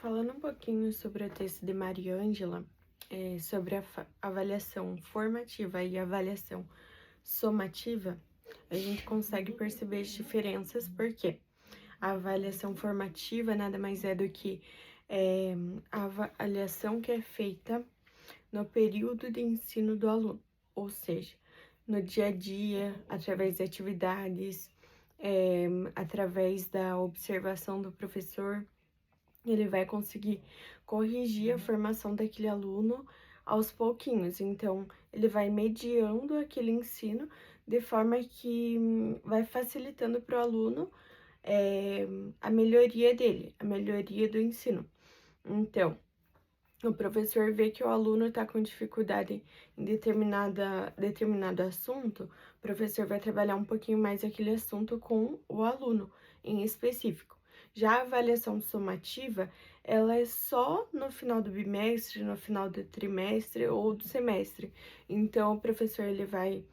Falando um pouquinho sobre o texto de Mariângela, sobre a avaliação formativa e avaliação somativa, a gente consegue perceber as diferenças, porque a avaliação formativa nada mais é do que a avaliação que é feita no período de ensino do aluno, ou seja, no dia a dia, através de atividades, através da observação do professor. Ele vai conseguir corrigir a formação daquele aluno aos pouquinhos. Então, ele vai mediando aquele ensino de forma que vai facilitando para o aluno a melhoria dele, a melhoria do ensino. Então, o professor vê que o aluno está com dificuldade em determinado assunto, o professor vai trabalhar um pouquinho mais aquele assunto com o aluno em específico. Já a avaliação somativa, ela é só no final do bimestre, no final do trimestre ou do semestre. Então, o professor ele vai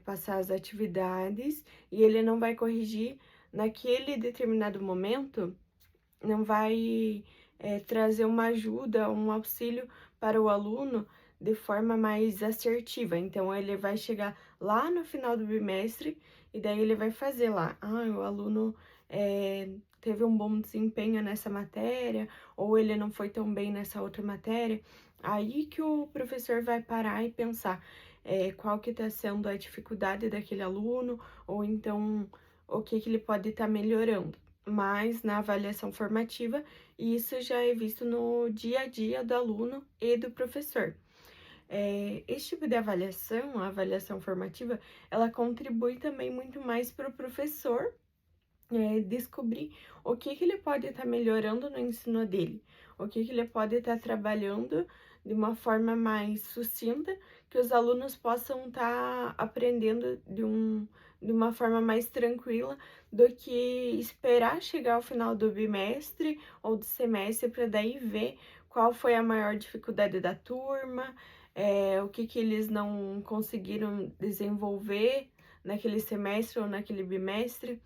passar as atividades e ele não vai corrigir naquele determinado momento, não vai trazer uma ajuda, um auxílio para o aluno de forma mais assertiva. Então, ele vai chegar lá no final do bimestre e daí ele vai fazer lá. O aluno teve um bom desempenho nessa matéria, ou ele não foi tão bem nessa outra matéria. Aí que o professor vai parar e pensar qual que está sendo a dificuldade daquele aluno, ou então o que ele pode estar melhorando. Mas na avaliação formativa, isso já é visto no dia a dia do aluno e do professor. Esse tipo de avaliação, a avaliação formativa, ela contribui também muito mais para o professor descobrir o que ele pode estar melhorando no ensino dele, o que ele pode estar trabalhando de uma forma mais sucinta, que os alunos possam estar aprendendo de uma forma mais tranquila do que esperar chegar ao final do bimestre ou do semestre para daí ver qual foi a maior dificuldade da turma, o que eles não conseguiram desenvolver naquele semestre ou naquele bimestre.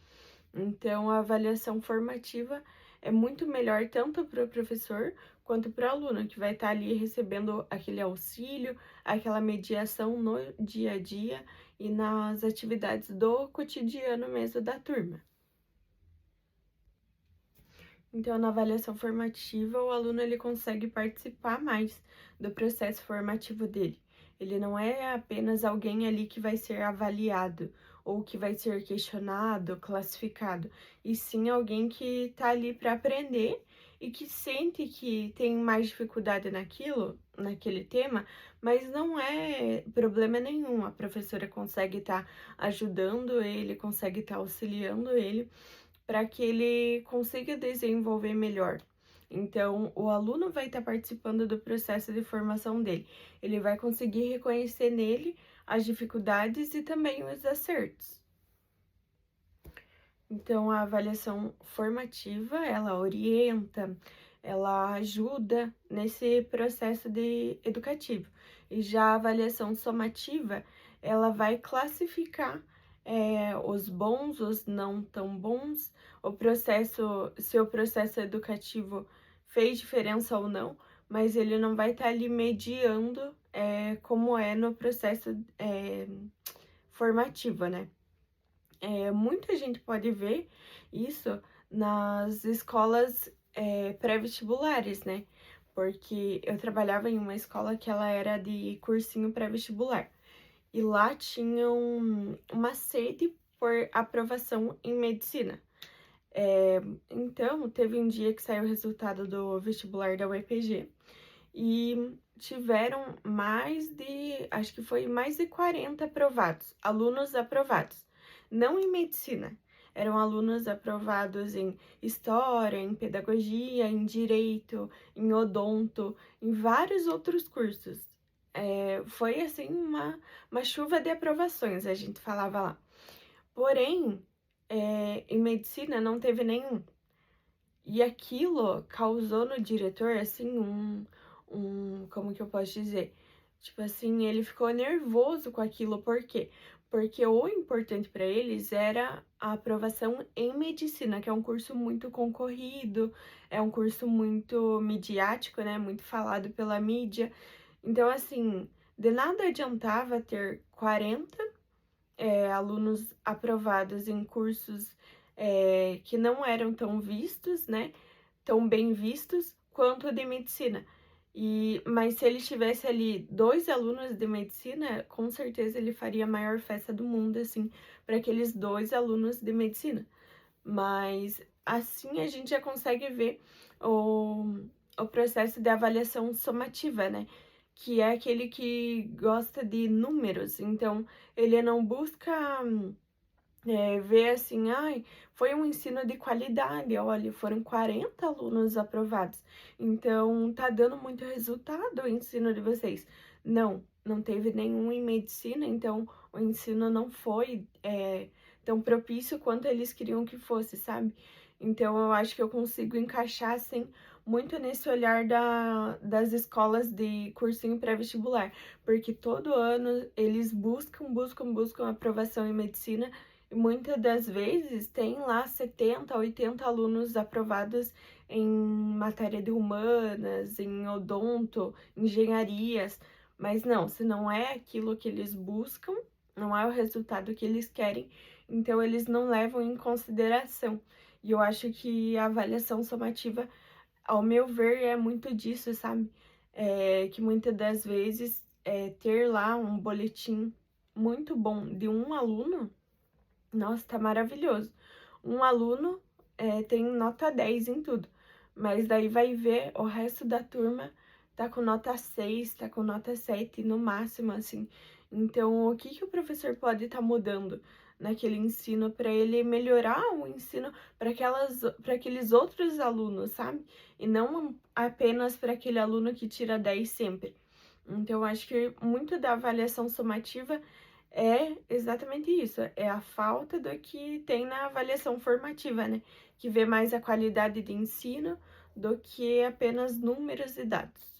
Então, a avaliação formativa é muito melhor tanto para o professor quanto para o aluno, que vai estar ali recebendo aquele auxílio, aquela mediação no dia a dia e nas atividades do cotidiano mesmo da turma. Então, na avaliação formativa, o aluno ele consegue participar mais do processo formativo dele. Ele não é apenas alguém ali que vai ser avaliado ou que vai ser questionado, classificado, e sim alguém que está ali para aprender e que sente que tem mais dificuldade naquele tema, mas não é problema nenhum. A professora consegue estar ajudando ele, consegue estar auxiliando ele para que ele consiga desenvolver melhor. Então, o aluno vai estar participando do processo de formação dele. Ele vai conseguir reconhecer nele as dificuldades e também os acertos. Então, a avaliação formativa, ela orienta, ela ajuda nesse processo educativo. E já a avaliação somativa, ela vai classificar os bons, os não tão bons, se o processo educativo fez diferença ou não, mas ele não vai estar ali mediando como é no processo formativo, né? Muita gente pode ver isso nas escolas pré-vestibulares, né? Porque eu trabalhava em uma escola que ela era de cursinho pré-vestibular. E lá tinham uma sede por aprovação em medicina. Então, teve um dia que saiu o resultado do vestibular da UEPG e tiveram acho que foi mais de 40 aprovados, alunos aprovados, não em medicina, eram alunos aprovados em história, em pedagogia, em direito, em odonto, em vários outros cursos. Foi assim uma chuva de aprovações, a gente falava lá. Porém, em medicina não teve nenhum. E aquilo causou no diretor, assim, como que eu posso dizer? Tipo assim, ele ficou nervoso com aquilo, por quê? porque o importante para eles era a aprovação em medicina, que é um curso muito concorrido, é um curso muito midiático, né, muito falado pela mídia. Então, assim, de nada adiantava ter 40 alunos aprovados em cursos que não eram tão vistos, né, tão bem vistos quanto o de medicina. Mas se ele tivesse ali 2 alunos de medicina, com certeza ele faria a maior festa do mundo, assim, para aqueles 2 alunos de medicina. Mas assim a gente já consegue ver o processo de avaliação somativa, né? Que é aquele que gosta de números. Então, ele não busca ver assim, ai, foi um ensino de qualidade, olha, foram 40 alunos aprovados, então tá dando muito resultado o ensino de vocês. Não, não teve nenhum em medicina, então o ensino não foi tão propício quanto eles queriam que fosse, sabe? Então eu acho que eu consigo encaixar, assim, muito nesse olhar das escolas de cursinho pré-vestibular, porque todo ano eles buscam aprovação em medicina, e muitas das vezes tem lá 70, 80 alunos aprovados em matéria de humanas, em odonto, engenharias, mas não, se não é aquilo que eles buscam, não é o resultado que eles querem, então eles não levam em consideração. E eu acho que a avaliação somativa, ao meu ver, é muito disso, sabe? Que muitas das vezes ter lá um boletim muito bom de um aluno, nossa, tá maravilhoso. Um aluno tem nota 10 em tudo, mas daí vai ver o resto da turma tá com nota 6, tá com nota 7 no máximo, assim. Então, o que que o professor pode estar mudando naquele ensino para ele melhorar o ensino para aqueles outros alunos, sabe? E não apenas para aquele aluno que tira 10 sempre. Então, eu acho que muito da avaliação somativa é exatamente isso, é a falta do que tem na avaliação formativa, né? Que vê mais a qualidade de ensino do que apenas números e dados.